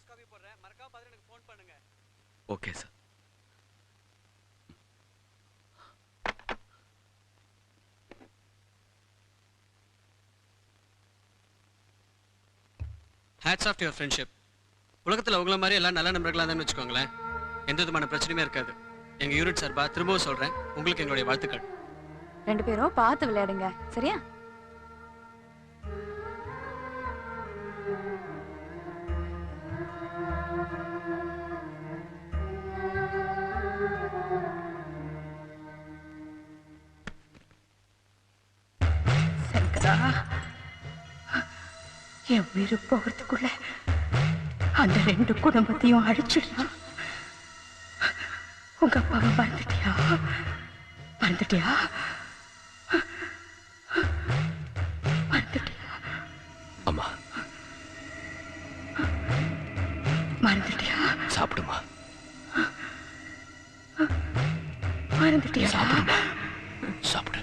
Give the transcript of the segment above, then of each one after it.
Copy போடுறேன், மறக்காம பார்த்து எனக்கு ஃபோன் பண்ணுங்க. Okay sir. Hats off to your friendship. உலகத்தில் உங்களை மாதிரி எல்லாம் நல்ல நண்பர்களாக தான் வச்சுக்கோங்களேன், எந்த விதமான பிரச்சனையுமே இருக்காது. எங்கள் யூனிட் சார்பா திரும்பவும் சொல்கிறேன், உங்களுக்கு எங்களுடைய வாழ்த்துக்கள். 2 பேரும் பார்த்து விளையாடுங்க, சரியா? சங்கரா, என் உயிர் போகிறதுக்குள்ள அந்த 2 குடும்பத்தையும் அழிச்சிடலாம். உங்க அப்பாவை மறந்துட்டியா? மறந்துட்டியா? மறந்துட்டியா? அம்மா மறந்துட்டியா? சாப்பிடுமா. மறந்துட்டியா? சாப்பிடுமா, சாப்பிடு.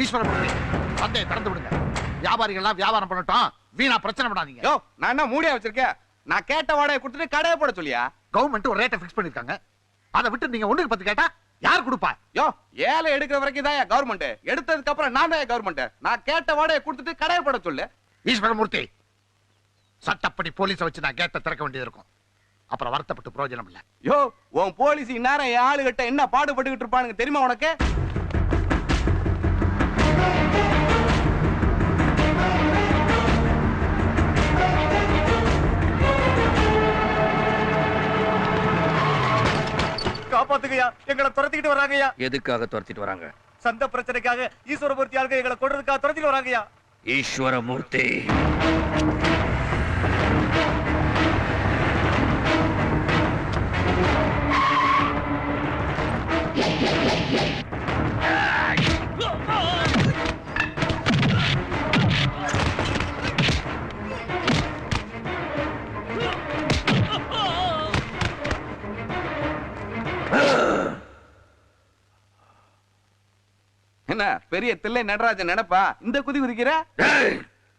ஈஸ்வரமூர்த்தி, சந்தையை திறந்து விடுங்க. வியாபாரிகள்லாம் வியாபாரம் பண்ணட்டும், வீணா பிரச்சனை பண்ணாதீங்க. யோ, நான் என்ன மூடியா வச்சிருக்கேன்? நான் கேட்ட வாடகை கொடுத்துட்டு கடையை போட சொல்லியா? கவர்மெண்ட் ஒரு ரேட்டை ஃபிக்ஸ் பண்ணிருக்காங்க. அதை விட்டு நீங்க 1க்கு 10 கேட்டா யார் கொடுப்பா? யோ, ஏழை எடுக்கிற வரைக்கும் தான் கவர்மெண்ட், எடுத்ததுக்கு அப்புறம் நான் தான் கவர்மெண்ட். நான் கேட்ட வாடகை கொடுத்துட்டு கடையை போட சொல்லு. ஈஸ்வரமூர்த்தி, சட்டப்படி போலீஸை வச்சு நான் கேட்டை திறக்க வேண்டியது இருக்கும். அப்புறம் வருத்தப்பட்டு பிரயோஜனம் இல்ல. யோ, உன் போலீஸ் இந்நேரம் என் ஆளுகிட்ட என்ன பாடுபட்டுக்கிட்டு இருப்பானுங்க தெரியுமா உனக்கு? காப்பாத்துங்கய்யா, எங்களை துரத்திக்கிட்டு வராங்கய்யா. எதுக்காக துரத்திட்டு வராங்க? சந்த பிரச்சனைக்காக ஈஸ்வரமூர்த்தி ஆளுங்க எங்களை கொள்றதுக்காக துரத்திட்டு வராங்கய்யா. ஈஸ்வரமூர்த்தி, என்ன பெரிய தில்லை நடராஜன் நினைப்பா இந்த குதி குதிக்கிற?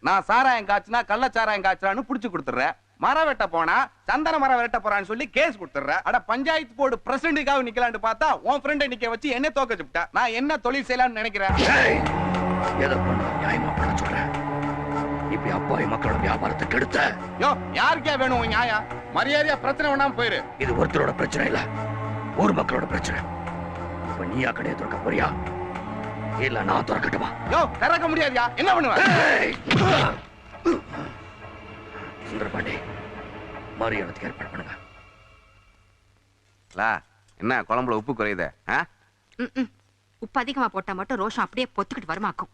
நான் சாராயம் காய்ச்சினா கள்ளச்சாராயம் காய்ச்சலான்னு புடிச்சு கொடுத்துறேன். மரம் வெட்ட போனா சந்தன மரம் வெட்ட போறான்னு சொல்லி கேஸ் கொடுத்துறேன். அட பஞ்சாயத்து போர்டு பிரசிடண்டுக்காக நிக்கலான்னு பார்த்தா உன் ஃப்ரெண்டை நிக்க வச்சு என்ன தோக்க சுட்டா. நான் என்ன தொழில் செய்யலாம்னு நினைக்கிறேன்? எதை பண்ண நியாயமா பண்ண சொல்றேன். இப்ப அப்பாவி மக்களோட வியாபாரத்தை கெடுத்த. யோ, யாருக்கே வேணும் உன் நியாயம்? மரியாதையா பிரச்சனை வேணாம போயிரு. இது ஒருத்தரோட பிரச்சனை இல்ல, ஊர் மக்களோட பிரச்சனை. இப்ப நீயா கடையை திறக்க போறியா இல்ல நான் திறக்கட்டுமா? யோ, திறக்க முடியாதியா, என்ன பண்ணுவ? சுந்தரபாண்டி, மரியாதைக்கு ஏற்பாடு பண்ணுங்க. என்ன குழம்புல உப்பு குறையுது? உப்பு அதிகமா போட்டா மட்டும் ரோஷம் அப்படியே பொத்துக்கிட்டு வருமாக்கும்.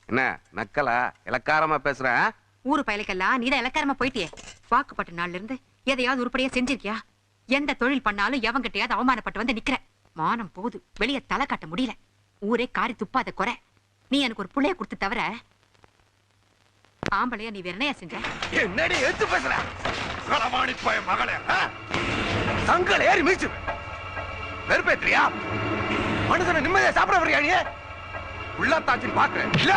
என்ன நக்கலா இலக்காரமா பேசுறேன்? ஊரு பயலுக்கெல்லாம் நீதான் இலக்காரமா போயிட்டியே. வாக்குப்பட்ட நாள்ல இருந்து எதையாவது உருப்படியா செஞ்சிருக்கியா? எந்த தொழில் பண்ணாலும் எவங்கிட்டையாவது அவமானப்பட்டு வந்து நிக்கிற. மானம் போது, வெளியே தலை காட்ட முடியல. ஊரே காரி துப்பாத குறை. நீ எனக்கு ஒரு புள்ளைய கொடுத்து தவிர ஆம்பளையா நீ வேற என்னையா செஞ்ச? என்னடி எடுத்து பேசுற? களவாணி போய மகளே, சங்கல் ஏறி மீச்சு வெறுப்பேற்றியா? மனுஷனை நிம்மதியா சாப்பிட வரியா நீ? உள்ளாத்தாச்சின்னு பாக்குறேன் இல்ல?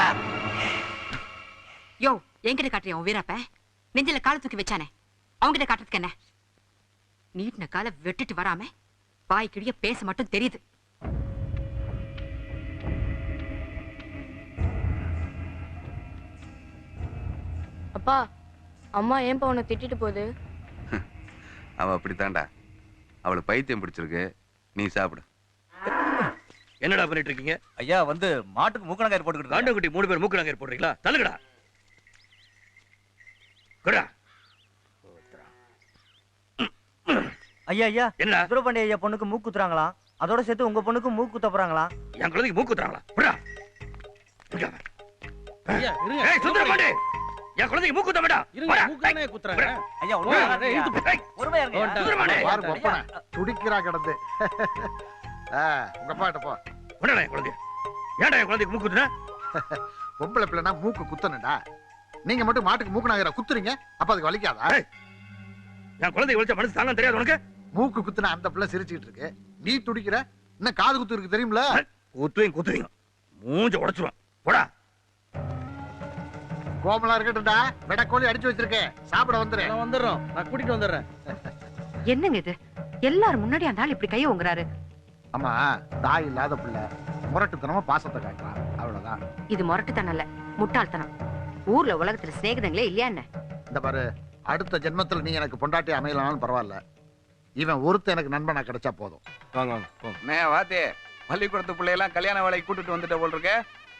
யோ, என்கிட்ட காட்டுறியா உன் வீராப்ப? நெஞ்சில காலை தூக்கி வச்சானே, அவங்கிட்ட காட்டுறதுக்கு என்ன? நீட்டின காலை வெட்டிட்டு வராம வாய் கிழிய பேச மட்டும் தெரியுது. அப்பா, அம்மா ஏன்பா உன்னை திட்டிட்டு போகுது? அவ அப்படித்தான்டா, அவளுக்கு பைத்தியம் பிடிச்சிருக்கு. நீ சாப்பிடு. என்னடா பண்ணிட்டு இருக்கீங்க? ஐயா வந்து மாட்டுக்கு மூக்கணங்காய் போட்டுக்கிட்டு காண்ட குட்டி 3 பேர் மூக்கணாங்கர் போடுறீங்களா? தள்ளுங்கடா. குடா. ஐயா ஐயா, என்ன சுந்தரபாண்டி ஐயா பொண்ணுக்கு மூக்கு குத்துறாங்களா? அதோட சேர்த்து உங்க பொண்ணுக்கு மூக்கு குத்த போறாங்களா? என் குழந்தைக்கு மூக்கு குத்துறாங்களா? குடா. ஏய் சுந்தரபாண்டி, என் குழந்தைக்கு மூக்கு குத்த வேண்டாம். மூக்குதானே குத்துறாங்க. ஐயா ஒருமையா இருங்க. சுந்தரபாண்டி பாருங்க ஒப்பனை துடிக்கிறா கிடந்து. உங்க அப்பா கிட்ட போ. என்னடா என் குழந்தை? ஏன்டா என் குழந்தைக்கு மூக்கு குத்துன? பொம்பளை பிள்ளைனா மூக்கு குத்தணும்டா. நீங்க மட்டும் மாட்டுக்கு மூக்கு நாகிற குத்துறீங்க, அப்ப அதுக்கு வலிக்காதா? என் குழந்தை ஒழிச்ச மனசு தாங்க தெரியாது உனக்கு? மூக்கு குத்துன அந்த பிள்ளை சிரிச்சுக்கிட்டு இருக்கு, நீ துடிக்கிற. இன்னும் காது குத்து இருக்கு தெரியுமில? குத்துவீங்க மூஞ்ச உடைச்சுவான். போடா. கோமலா இருக்கட்டும்டா, வெடக்கோழி அடிச்சு வச்சிருக்கேன், சாப்பிட வந்துடுறேன். வந்துடுறோம், நான் கூட்டிட்டு வந்துடுறேன். என்னங்க இது? எல்லாரும் முன்னாடி அந்த ஆள் இப்படி கைய உங்குறாரு. ஆமா, தாய் இல்லாத பிள்ளை முரட்டுத்தனமா பாசத்தை காட்டுறான், அவ்வளவுதான். இது முரட்டுத்தனம் இல்ல, முட்டாள்தனம். ஊர்ல உலகத்துல சிநேகிதங்களே இல்லையா என்ன? இந்த பாரு, அடுத்த ஜென்மத்துல நீ எனக்கு பொண்டாட்டி அமையலாம்னு பரவாயில்ல, இவன் ஒருத்த எனக்கு நண்பனா கிடைச்சா போதும். வாங்க வாங்க போங்க. நே வாத்தே, பள்ளிக்கூடத்து பிள்ளையெல்லாம் கல்யாண வேலைக்கு கூட்டிட்டு வந்துட்ட போல் இருக்க.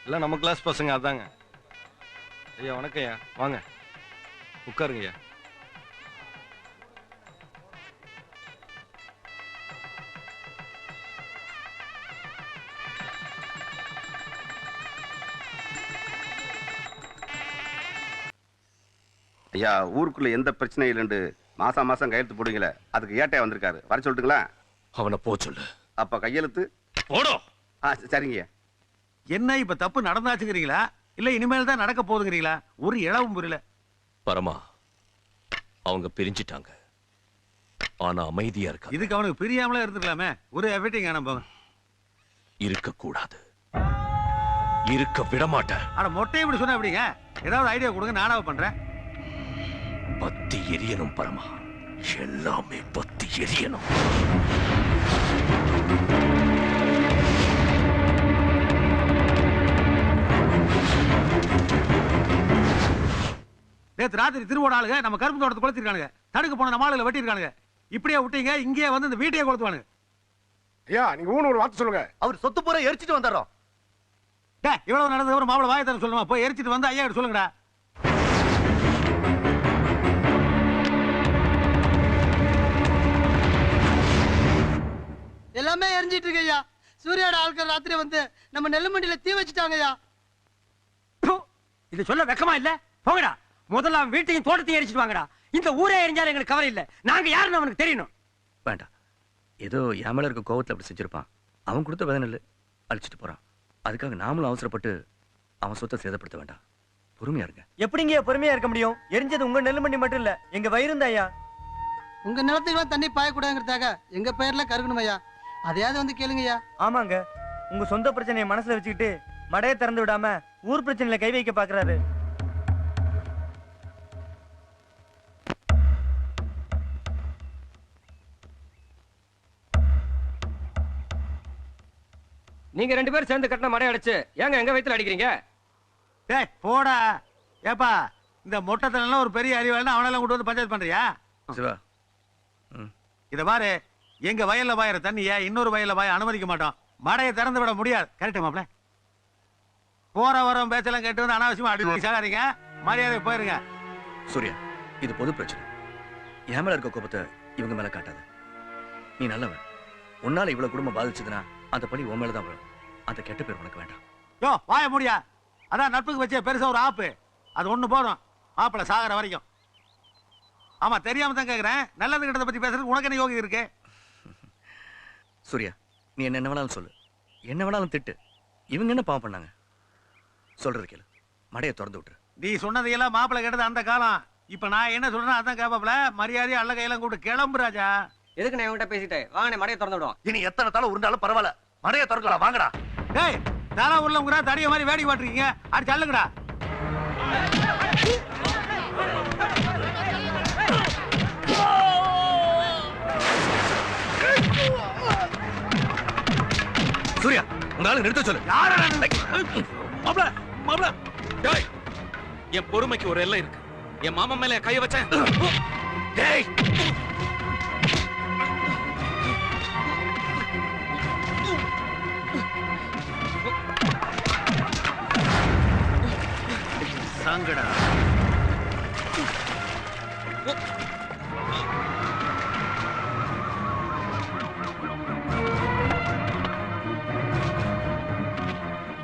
எல்லாம் நம்ம கிளாஸ் பசங்க அதாங்க. ஐயா வணக்கம் ஐயா, வாங்க உட்காருங்க ஐயா. ஐயா, ஊருக்குள்ள எந்த பிரச்சனையும் இல்லைன்னு மாசம் மாசம் கையெழுத்து போடுவீங்களே, அதுக்கு ஏட்டையா வந்திருக்காரு, வர சொல்லட்டுங்களா? அவனை போ சொல்லு. அப்ப கையெழுத்து போடும். சரிங்க. என்ன இப்ப தப்பு நடந்தாச்சுங்கிறீங்களா இல்ல இனிமேல் தான் நடக்க போகுதுங்கிறீங்களா? ஒரு இளவும் புரியல. பரமா, அவங்க பிரிஞ்சிட்டாங்க, ஆனா அமைதியா இருக்கா. இதுக்கு அவனுக்கு பிரியாமலே இருந்துக்கலாமே, ஒரு எஃபெக்டிங் ஆன போங்க. இருக்க கூடாது, இருக்க விட மாட்டேன். ஆனா மொட்டை இப்படி சொன்னா எப்படிங்க? ஏதாவது ஐடியா கொடுங்க, நானாவ பண்றேன். பத்தி எரியணும் பரமா, எல்லாமே பத்தி எரியணும். நேத்து ராத்திரி திருவோட ஆளுங்க நம்ம கரும்பு தோட்டத்தை கொளுத்திருக்கானுங்க, தடுக்க போன நம்ம ஆளுகளை வெட்டிருக்கானுங்க. இப்படியே விட்டீங்க, இங்கேயே வந்து இந்த வீட்டையே கொளுத்துவானுங்க. ஐயா, நீங்க ஊன்னு ஒரு வார்த்தை சொல்லுங்க. அவர் சொத்து பூரா எரிச்சிட்டு வந்துடுறோம். இவ்வளவு நடந்தது ஒரு மாப்பிள வாயத்தர சொல்லுமா? போய் எரிச்சிட்டு வந்து ஐயா கிட்ட சொல்லுங்கடா. எல்லாமே எரிஞ்சிட்டு இருக்கு ஐயா. சூர்யாட ஆட்கள் ராத்திரி வந்து நம்ம நெல்லுமண்டியில தீ வச்சுட்டாங்க ஐயா. இது சொல்ல வெக்கமா இல்ல? போங்கடா, முதல்ல அவன் வீட்டையும் தோட்டத்தையும் எரிச்சிட்டு வாங்கடா. இந்த ஊரே எரிஞ்சாலும் எங்களுக்கு கவலை இல்ல, நாங்க யாருன்னு அவனுக்கு தெரியணும். வேண்டாம், ஏதோ யாமல இருக்க கோவத்தில் அப்படி செஞ்சிருப்பான். அவன் கொடுத்த வேதனை இல்லை, அழிச்சிட்டு போறான். அதுக்காக நாமளும் அவசரப்பட்டு அவன் சொத்தை சேதப்படுத்த வேண்டாம். பொறுமையா இருங்க. எப்படிங்க பொறுமையா இருக்க முடியும்? எரிஞ்சது உங்க நெல்லுமண்டி மட்டும் இல்ல, எங்க வயிறு ஐயா. உங்க நிலத்துக்கு தண்ணி பாயக்கூடாதுங்கிறதாக எங்க பெயர்ல கருகணும் ஐயா. அதையாவது வந்து கேளுங்க ஐயா. ஆமாங்க, உங்க சொந்த பிரச்சனையை மனசுல வச்சுக்கிட்டு மடையை திறந்து விடாம ஊர் பிரச்சனையில கை வைக்க பாக்குறாரு. நீங்க ரெண்டு பேரும் சேர்ந்து கட்டின மடை அடிச்சு ஏங்க எங்க வயித்துல அடிக்கிறீங்க? டேய் போடா. ஏப்பா, இந்த மொட்டத்தனெல்லாம் ஒரு பெரிய அறிவாளி அவனெல்லாம் கொண்டு வந்து பஞ்சாயத்து பண்றியா? சிவா, இத பாரு, எங்க வயல்ல பாயிற தண்ணிய இன்னொரு வயல்ல பாய அனுமதிக்க மாட்டோம். மடையை திறந்து விட முடியாது. கரெக்ட் மாப்ள? போற வரம் பேச்செல்லாம் கேட்டு வந்து அனாவசியமா அடி சாகாதீங்க, மரியாதை போயிருங்க. சூர்யா, இது பொது பிரச்சனை. என் மேல இருக்க கோபத்தை இவங்க மேல காட்டாத. நீ நல்லவன், உன்னால இவ்வளவு குடும்பம் பாதிச்சதுன்னா அந்த பழி உன் மேலதான் வரும். அந்த கெட்ட பேர் உனக்கு வேண்டாம். யோ வாய முடியா, அதான் நட்புக்கு வச்ச பெருசா ஒரு ஆப்பு, அது ஒண்ணு போதும் மாப்பிள சாகர வரைக்கும். ஆமா, தெரியாம தான் கேக்குறேன். நல்லது கிட்டத பத்தி பேசுறதுக்கு உனக்கு என்ன யோகி இருக்கு? சூர்யா, நீ என்ன வேணாலும் சொல்லு, என்ன வேணாலும் திட்டு. இவங்க என்ன பாவம் பண்ணாங்க? சொல்றது கேளு, மடையை திறந்து விட்டுரு. நீ சொன்னதையெல்லாம் மாப்பிள கேட்டது அந்த காலம். இப்ப நான் என்ன சொல்றேன் அதான் கேப்பாப்ல. மரியாதையா அல்ல கையெல்லாம் கூட்டு கிளம்பு ராஜா. எதுக்கு நான் இவன்கிட்ட பேசிட்டேன்? வாங்க மடையை திறந்து விடுவோம். இனி எத்தனை தலை உருண்டாலும் பரவாயில்ல, மடையை திறக்கலாம், வாங்கடா. டேய், தலை உள்ளவங்க தடிய மாதிரி வேடி பாட்டுருக்கீங்க, அடிச்சு அள்ளுங்கடா. சூர்யா, உங்க ஆளு நிறுத்த சொல்லு. மாப்ள மாப்ள, டேய், என் பொறுமைக்கு ஒரு எல்லை இருக்கு. என் மாமா மேல கைய வச்சேன். டேய், சங்கடா.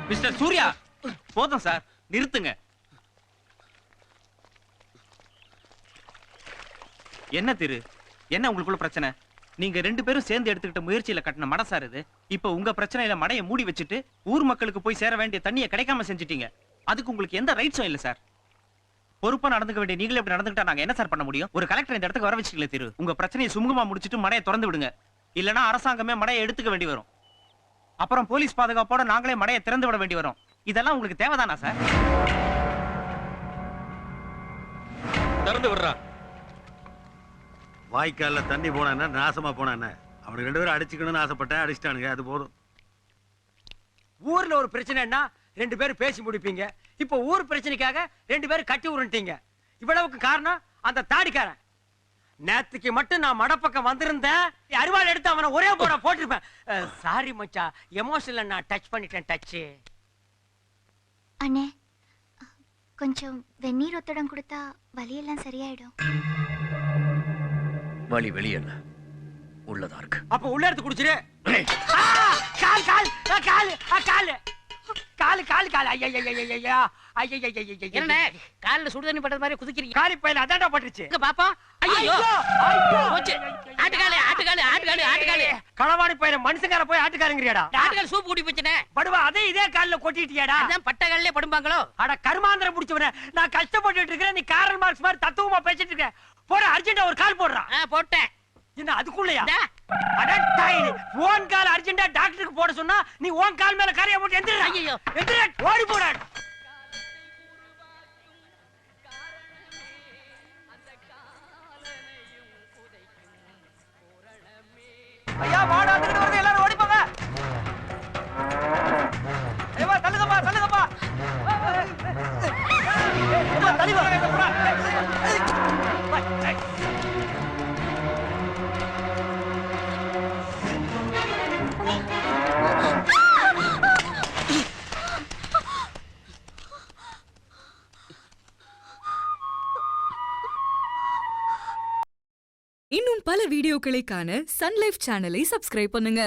மிஸ்டர் சூர்யா, போதும் சார், நிறுத்துங்க. என்ன திரு, என்ன உங்களுக்குள்ள பிரச்சனை? நீங்க ரெண்டு பேரும் சேர்ந்து எடுத்துக்கிட்ட முயற்சியில கட்டின மடை சார் இது. இப்ப உங்க பிரச்சனையில மடையை மூடி வச்சுட்டு ஊர் மக்களுக்கு போய் சேர வேண்டிய தண்ணியை கிடைக்காம செஞ்சிட்டீங்க. அதுக்கு உங்களுக்கு எந்த ரைட்ஸும் இல்ல சார். பொறுப்பா நடந்துக்க வேண்டிய நீங்களே இப்படி நடந்துக்கிட்டா நாங்க என்ன சார் பண்ண முடியும்? ஒரு கலெக்டர் இந்த இடத்துக்கு வர வச்சுக்கல திரு. உங்க பிரச்சனையை சுமூகமா முடிச்சிட்டு மடையை திறந்து விடுங்க. இல்லனா அரசாங்கமே மடையை எடுத்துக்க வேண்டி வரும். அப்புறம் போலீஸ் பாதுகாப்போட நாங்களே மடையை திறந்து விட வேண்டி வரும். இதெல்லாம் உங்களுக்கு தேவைதானா சார்? திறந்து விடுறா. வாய்க்கால்ல தண்ணி போனா நாசமா போனா அவனுக்கு 2 பேரும் அடிச்சுக்கணும்னு ஆசைப்பட்டேன், அடிச்சிட்டானுங்க, அது போதும். ஊர்ல ஒரு பிரச்சனைன்னா 2 பேரும் பேசி முடிப்பீங்க. இப்ப ஊர் பிரச்சனைக்காக 2 பேரும் கட்டி உருண்டீங்க. இவ்வளவுக்கு காரணம் அந்த தாடிக்காரன். நேத்துக்கு மட்டும் நான் மடப்பக்கம் வந்திருந்தேன், அருவாள் எடுத்து அவனை ஒரே போட போட்டிருப்பேன். சாரி மச்சா, எமோஷன்ல நான் டச் பண்ணிட்டேன். டச் அண்ணே, கொஞ்சம் வெந்நீர் ஒத்தடம் கொடுத்தா வலியெல்லாம் சரியாயிடும். வழி வெளியல்ல, உள்ளதா இருக்கு. அப்ப உள்ள எடுத்து குடிச்சிரு. கால் கால் கால் கால் கால் கால் கால் ஐயா என்ன கால்ல சுடு தண்ணி பட்டது மாதிரி குதிக்கிறீங்க? காலி பையில அதான்டா பட்டுச்சு. பாப்பா ஐயோ போச்சு. ஆட்டுக்காலு ஆட்டுக்காலு ஆட்டுக்காலு ஆட்டுக்காலு. களவாடி பையில மனுஷங்கார போய் ஆட்டுக்காரங்கறியாடா? ஆட்டுக்கால் சூப் குடி போச்சுனே. படுவா அதே இதே கால்ல கொட்டிட்டியாடா? அதான் பட்ட கால்லே படும்பாங்களோ. அட கர்மாந்திரம் புடிச்சவனே, நான் கஷ்டப்பட்டுட்டு இருக்கேன், நீ காரல் மார்க்ஸ் மாதிரி தத்துவமா பேசிட்டு இருக்க. போட அர்ஜென்ட்டா ஒரு கால் போடுறா. போட்டேன். என்ன அதுக்குள்ளயா? அடட்டாயினி ஓன் கால் அர்ஜென்ட்டா டாக்டருக்கு போட சொன்னா நீ ஓன் கால் மேல காரியா போட்டு எந்திரடா. ஐயோ எந்திரடா, ஓடி போடா. ஐயா வாடா, அதுக்கு வந்து எல்லாரும் ஓடி போங்க. ஏவா தள்ளுங்கப்பா தள்ளுங்கப்பா. ஏவா தள்ளி வா. இன்னும் பல வீடியோக்களை காண சன் லைஃப் சேனலை சப்ஸ்கிரைப் பண்ணுங்க.